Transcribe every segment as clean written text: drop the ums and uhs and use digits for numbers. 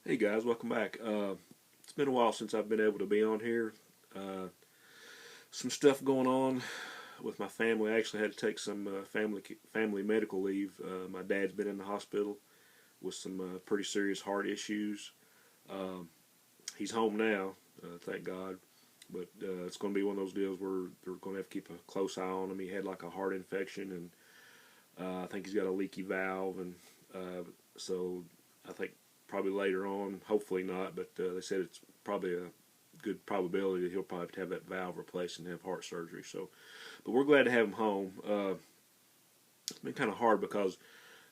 Hey guys, welcome back. It's been a while since I've been able to be on here. Uh, some stuff going on with my family. I actually had to take some family medical leave. My dad's been in the hospital with some pretty serious heart issues. Um, he's home now, thank God. But it's going to be one of those deals where they're going to have to keep a close eye on him. He had like a heart infection, and I think he's got a leaky valve, and so I think probably later on, hopefully not, but they said it's probably a good probability that he'll probably have to have that valve replaced and have heart surgery. So, but we're glad to have him home. It's been kind of hard because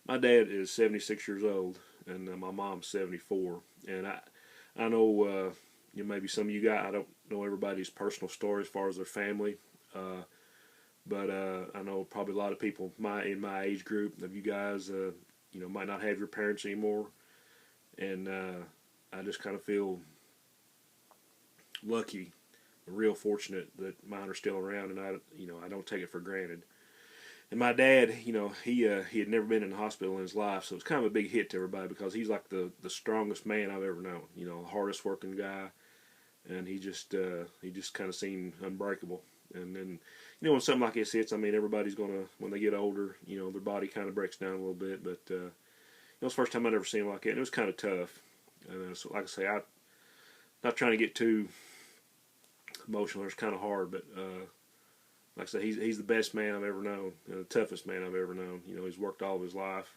my dad is 76 years old and my mom's 74, and I know maybe some of you guys, I don't know everybody's personal story as far as their family. Uh, but I know probably a lot of people in my age group of you guys, might not have your parents anymore, and I just kind of feel lucky, real fortunate that mine are still around, and I don't take it for granted. And my dad, he had never been in the hospital in his life, so it's kind of a big hit to everybody because he's like the strongest man I've ever known. The hardest working guy, and he just kind of seemed unbreakable. And then, when something like this hits, I mean, everybody's gonna when they get older, their body kind of breaks down a little bit. But it's the first time I'd ever seen him like that, and it was kind of tough. And so, like I say, I'm not trying to get too emotional. It's kind of hard, but like I say, he's the best man I've ever known, the toughest man I've ever known. He's worked all of his life,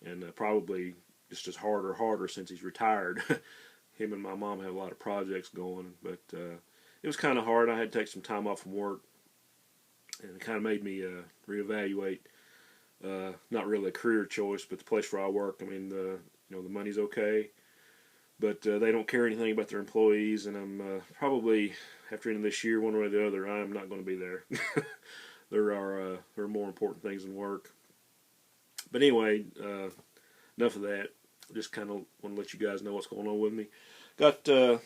and probably just as harder since he's retired. Him and my mom have a lot of projects going, but it was kind of hard. I had to take some time off from work, and it kind of made me reevaluate. Not really a career choice, but the place where I work. I mean, the money's okay, but they don't care anything about their employees, and I'm probably after the end of this year, one way or the other, I'm not going to be there. There are more important things than work. But anyway, enough of that. Just kind of want to let you guys know what's going on with me. Got a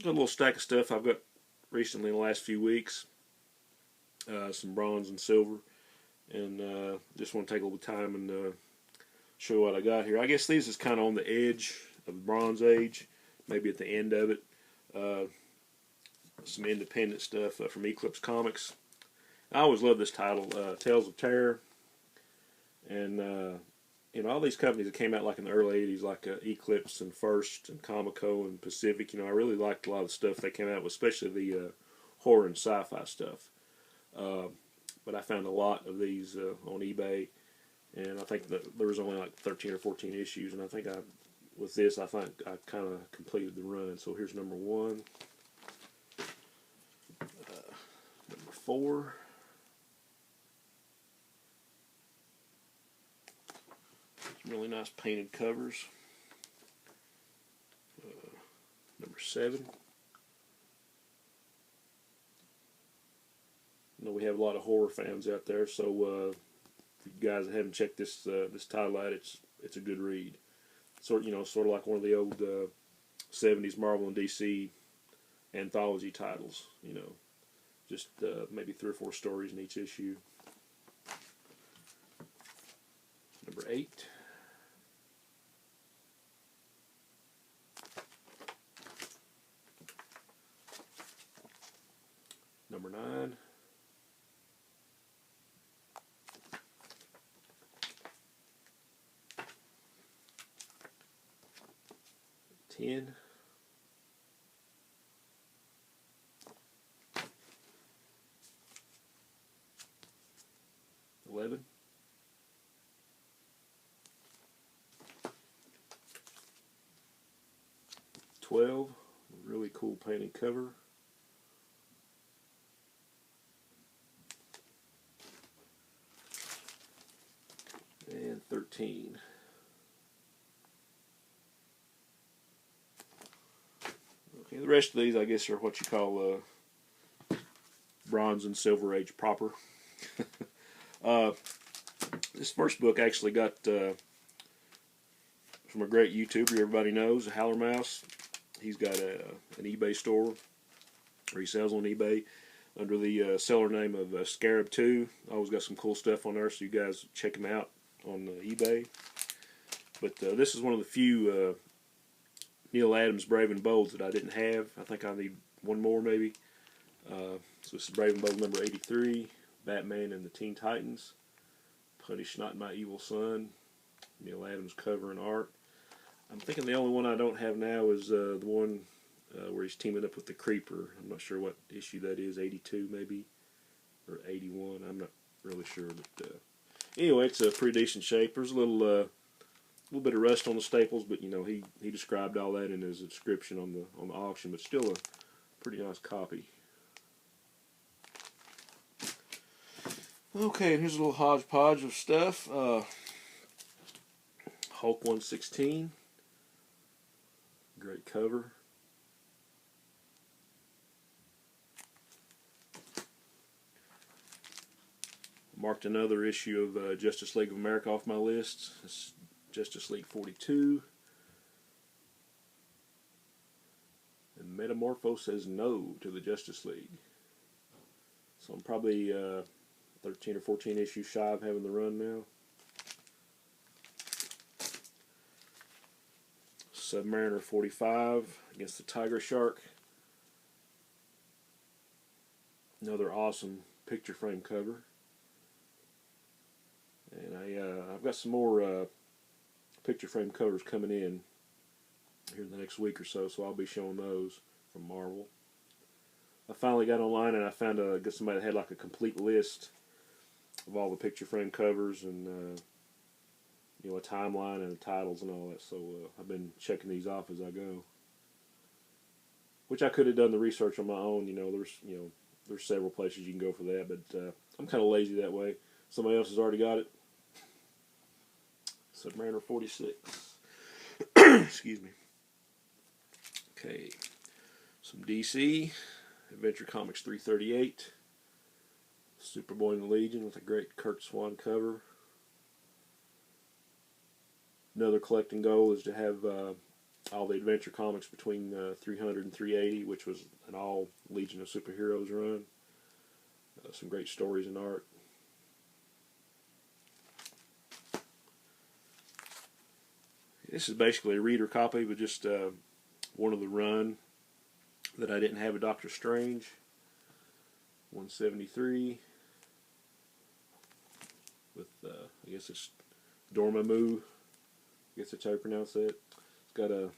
little stack of stuff I've got recently in the last few weeks. Some bronze and silver, and just want to take a little time and show you what I got here. I guess these is kind of on the edge of the Bronze Age, maybe at the end of it. Uh, some independent stuff from Eclipse Comics. I always love this title, Tales of Terror, and all these companies that came out like in the early '80s, like Eclipse and First and Comico and Pacific. I really liked a lot of the stuff they came out with, especially the horror and sci-fi stuff. Uh, but I found a lot of these on eBay, and I think that there was only like 13 or 14 issues, and I think with this, I think I kind of completed the run. So here's number one, number four, some really nice painted covers. Number seven. I know we have a lot of horror fans out there, so if you guys haven't checked this title out, it's a good read. Sort of like one of the old '70s Marvel and DC anthology titles. Just maybe 3 or 4 stories in each issue. Number eight. Number nine. Ten. 11. 12. Really cool painted cover. And 13. Okay, the rest of these, I guess, are what you call Bronze and Silver Age proper. uh, this first book actually got from a great YouTuber everybody knows, Howler Mouse. He's got an eBay store, or he sells on eBay under the seller name of Scarab 2. Always got some cool stuff on there, so you guys check him out on eBay. But this is one of the few Neil Adams Brave and Bold that I didn't have. I think I need one more maybe. So this is Brave and Bold number 83, Batman and the Teen Titans, Punish Not My Evil Son, Neil Adams cover and art. I'm thinking the only one I don't have now is the one where he's teaming up with the Creeper. I'm not sure what issue that is, 82 maybe, or 81. I'm not really sure, but anyway, it's a pretty decent shape. There's a little bit of rust on the staples, but you know he described all that in his description on the auction. But still a pretty nice copy. Okay, and here's a little hodgepodge of stuff. Hulk 116, great cover. Marked another issue of Justice League of America off my list. It's Justice League 42. And Metamorpho says no to the Justice League. So I'm probably 13 or 14 issues shy of having the run now. Submariner 45 against the Tiger Shark. Another awesome picture frame cover. And I've got some more picture frame covers coming in here in the next week or so, so I'll be showing those from Marvel. I finally got online and I found somebody that had like a complete list of all the picture frame covers and you know, a timeline and the titles and all that. So I've been checking these off as I go, which I could have done the research on my own. There's several places you can go for that, but I'm kind of lazy that way. Somebody else has already got it. Submariner 46. Excuse me. Okay, some DC, Adventure Comics 338, Superboy and the Legion with a great Curt Swan cover. Another collecting goal is to have all the Adventure Comics between 300 and 380, which was an all Legion of Superheroes run. Some great stories and art. This is basically a reader copy, but just one of the run that I didn't have of Doctor Strange. 173 with I guess it's Dormammu. I guess that's how you pronounce it. It's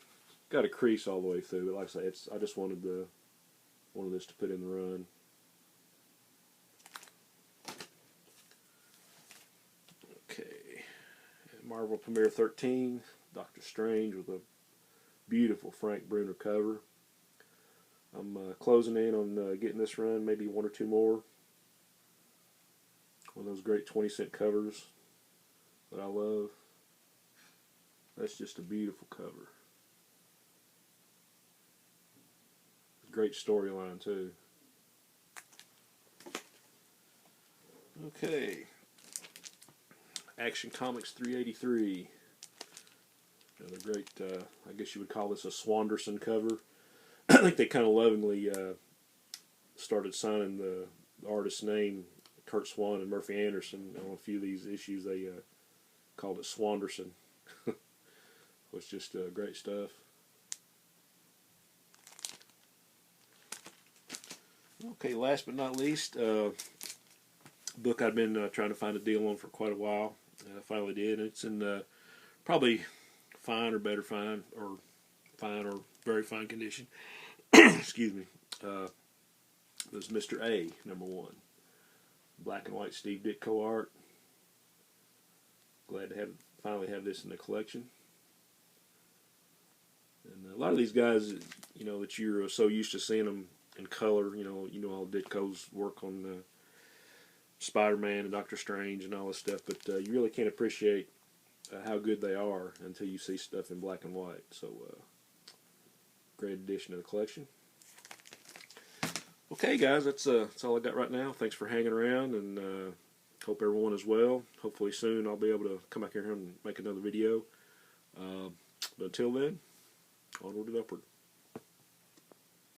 got a crease all the way through, but like I say, I just wanted this to put in the run. Okay, Marvel Premiere 13. Doctor Strange with a beautiful Frank Brunner cover. I'm closing in on getting this run, maybe one or two more. One of those great 20-cent covers that I love. That's just a beautiful cover. Great storyline too. Okay. Action Comics 383. Another great, I guess you would call this a Swanderson cover. I think they kind of lovingly started signing the artist's name, Curt Swan and Murphy Anderson. On a few of these issues, they called it Swanderson. Was just great stuff. Okay, last but not least, book I've been trying to find a deal on for quite a while. I finally did. It's in probably fine or better fine, or fine or very fine condition. Excuse me. It was Mr. A, #1. Black and white Steve Ditko art. Glad to finally have this in the collection. And a lot of these guys, that you're so used to seeing them in color, all Ditko's work on Spider-Man and Doctor Strange and all this stuff, but you really can't appreciate how good they are until you see stuff in black and white. So, great addition to the collection. Okay, guys, that's all I got right now. Thanks for hanging around, and hope everyone is well. Hopefully soon I'll be able to come back here and make another video. But until then, onward and upward.